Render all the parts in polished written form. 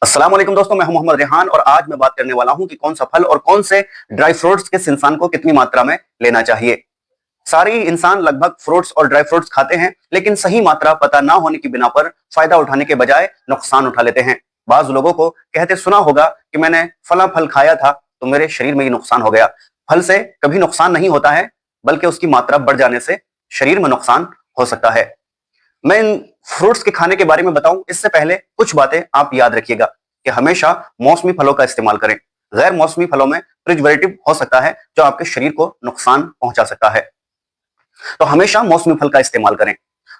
अस्सलाम वालेकुम दोस्तों, मैं हूं मोहम्मद रेहान और आज मैं बात करने वाला हूं कि कौन सा फल और कौन से ड्राई फ्रूट्स किस इंसान को कितनी मात्रा में लेना चाहिए। सारे ही इंसान लगभग फ्रूट्स और ड्राई फ्रूट्स खाते हैं, लेकिन सही मात्रा पता ना होने की बिना पर फायदा उठाने के बजाय नुकसान उठा लेते हैं। बाज लोगों को कहते सुना होगा कि मैंने फला फल खाया था तो मेरे शरीर में ये नुकसान हो गया। फल से कभी नुकसान नहीं होता है, बल्कि उसकी मात्रा बढ़ जाने से शरीर में नुकसान हो सकता है। मैं इन फ्रूट्स के खाने के बारे में बताऊं इससे पहले कुछ बातें आप याद रखिएगा कि हमेशा मौसमी फलों का इस्तेमाल करें। गैर मौसमी फलों में प्रिजर्वेटिव हो सकता है जो आपके शरीर को नुकसान पहुंचा सकता है, तो हमेशा मौसमी फल का इस्तेमाल करें।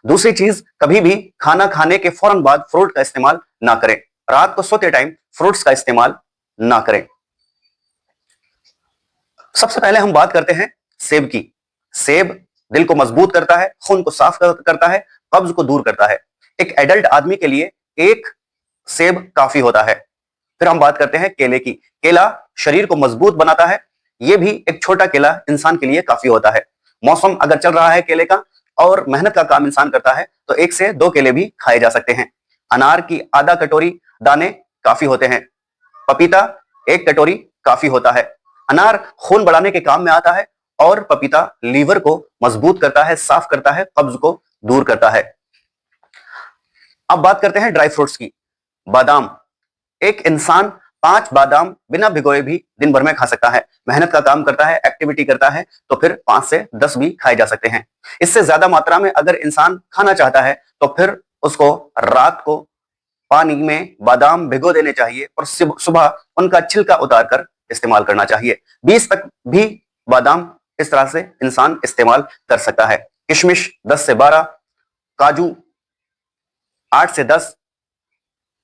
दूसरी चीज, कभी भी खाना खाने के फौरन बाद फ्रूट का इस्तेमाल ना करें। रात को सोते टाइम फ्रूट्स का इस्तेमाल ना करें। सबसे पहले हम बात करते हैं सेब की। सेब दिल को मजबूत करता है, खून को साफ करता है, कब्ज को दूर करता है। एक एडल्ट आदमी के लिए एक सेब काफी होता है। फिर हम बात करते हैं केले की। केला शरीर को मजबूत बनाता है। यह भी एक छोटा केला इंसान के लिए काफी होता है। मौसम अगर चल रहा है केले का और मेहनत का काम इंसान करता है तो 1 से 2 केले भी खाए जा सकते हैं। अनार की आधा कटोरी दाने काफी होते हैं। पपीता 1 कटोरी काफी होता है। अनार खून बढ़ाने के काम में आता है और पपीता लीवर को मजबूत करता है, साफ करता है, कब्ज को दूर करता है। अब बात करते हैं ड्राई फ्रूट्स की। बादाम, एक इंसान 5 बादाम बिना भिगोए भी दिन भर में खा सकता है। मेहनत का काम करता है, एक्टिविटी करता है तो फिर 5 से 10 भी खाए जा सकते हैं। इससे ज्यादा मात्रा में अगर इंसान खाना चाहता है तो फिर उसको रात को पानी में बादाम भिगो देने चाहिए और सुबह उनका छिलका उतार कर इस्तेमाल करना चाहिए। 20 तक भी बादाम इस तरह से इंसान इस्तेमाल कर सकता है। किशमिश 10 से 12, काजू 8 से 10।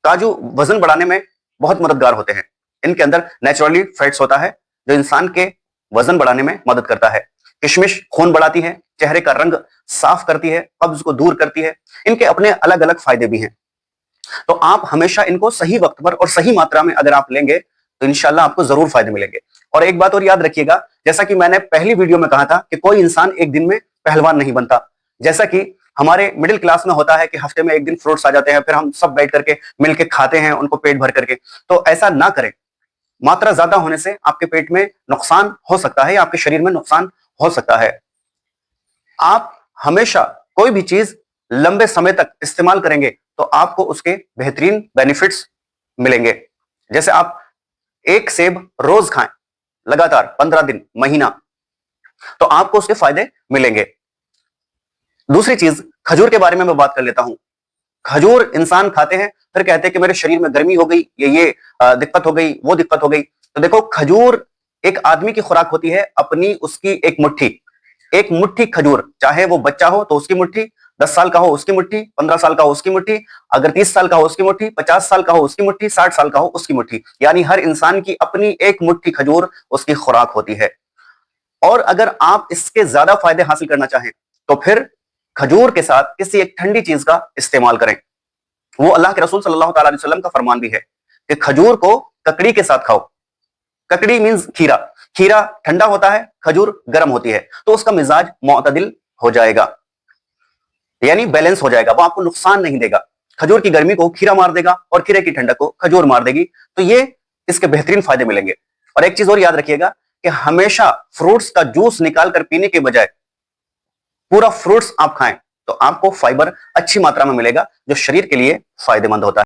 काजू वजन बढ़ाने में बहुत मददगार होते हैं। इनके अंदर नेचुरली फैट्स होता है जो इंसान के वजन बढ़ाने में मदद करता है। किशमिश खून बढ़ाती है, चेहरे का रंग साफ करती है, कब्ज को दूर करती है। इनके अपने अलग अलग फायदे भी हैं, तो आप हमेशा इनको सही वक्त पर और सही मात्रा में अगर आप लेंगे तो इंशाल्लाह आपको जरूर फायदे मिलेंगे। और एक बात और याद रखिएगा, जैसा कि मैंने पहली वीडियो में कहा था कि कोई इंसान एक दिन में पहलवान नहीं बनता। जैसा कि हमारे मिडिल क्लास में होता है कि हफ्ते में 1 दिन फ्रूट्स आ जाते हैं, फिर हम सब बैठ करके मिलके खाते हैं उनको पेट भर करके, तो ऐसा ना करें। मात्रा ज्यादा होने से आपके पेट में नुकसान हो सकता है या आपके शरीर में नुकसान हो सकता है। आप हमेशा कोई भी चीज लंबे समय तक इस्तेमाल करेंगे तो आपको उसके बेहतरीन बेनिफिट्स मिलेंगे। जैसे आप 1 सेब रोज खाएं लगातार 15 दिन, महीना, तो आपको उसके फायदे मिलेंगे। दूसरी चीज, खजूर के बारे में मैं बात कर लेता हूं। खजूर इंसान खाते हैं फिर कहते हैं कि मेरे शरीर में गर्मी हो गई, ये दिक्कत हो गई, वो दिक्कत हो गई। तो देखो, खजूर एक आदमी की खुराक होती है अपनी, उसकी एक मुट्ठी खजूर, चाहे वो बच्चा हो तो उसकी मुट्ठी, 10 साल का हो उसकी मुट्ठी, 15 साल का हो उसकी मुट्ठी, अगर 30 साल का हो उसकी मुट्ठी, 50 साल का हो उसकी मुट्ठी, 60 साल का हो उसकी मुट्ठी, यानी हर इंसान की अपनी एक मुट्ठी खजूर उसकी खुराक होती है। और अगर आप इसके ज्यादा फायदे हासिल करना चाहें तो फिर खजूर के साथ किसी एक ठंडी चीज का इस्तेमाल करें। वो अल्लाह के रसूल सल्लल्लाहु अलैहि वसल्लम का फरमान भी है कि खजूर को ककड़ी के साथ खाओ। ककड़ी मींस खीरा। खीरा ठंडा होता है, खजूर गर्म होती है, तो उसका मिजाज मुअतदिल हो जाएगा, यानी बैलेंस हो जाएगा, वो आपको नुकसान नहीं देगा। खजूर की गर्मी को खीरा मार देगा और खीरे की ठंडक को खजूर मार देगी। तो ये इसके बेहतरीन फायदे मिलेंगे। और एक चीज और याद रखिएगा कि हमेशा फ्रूट्स का जूस निकाल कर पीने के बजाय पूरा फ्रूट्स आप खाएं तो आपको फाइबर अच्छी मात्रा में मिलेगा जो शरीर के लिए फायदेमंद होता है।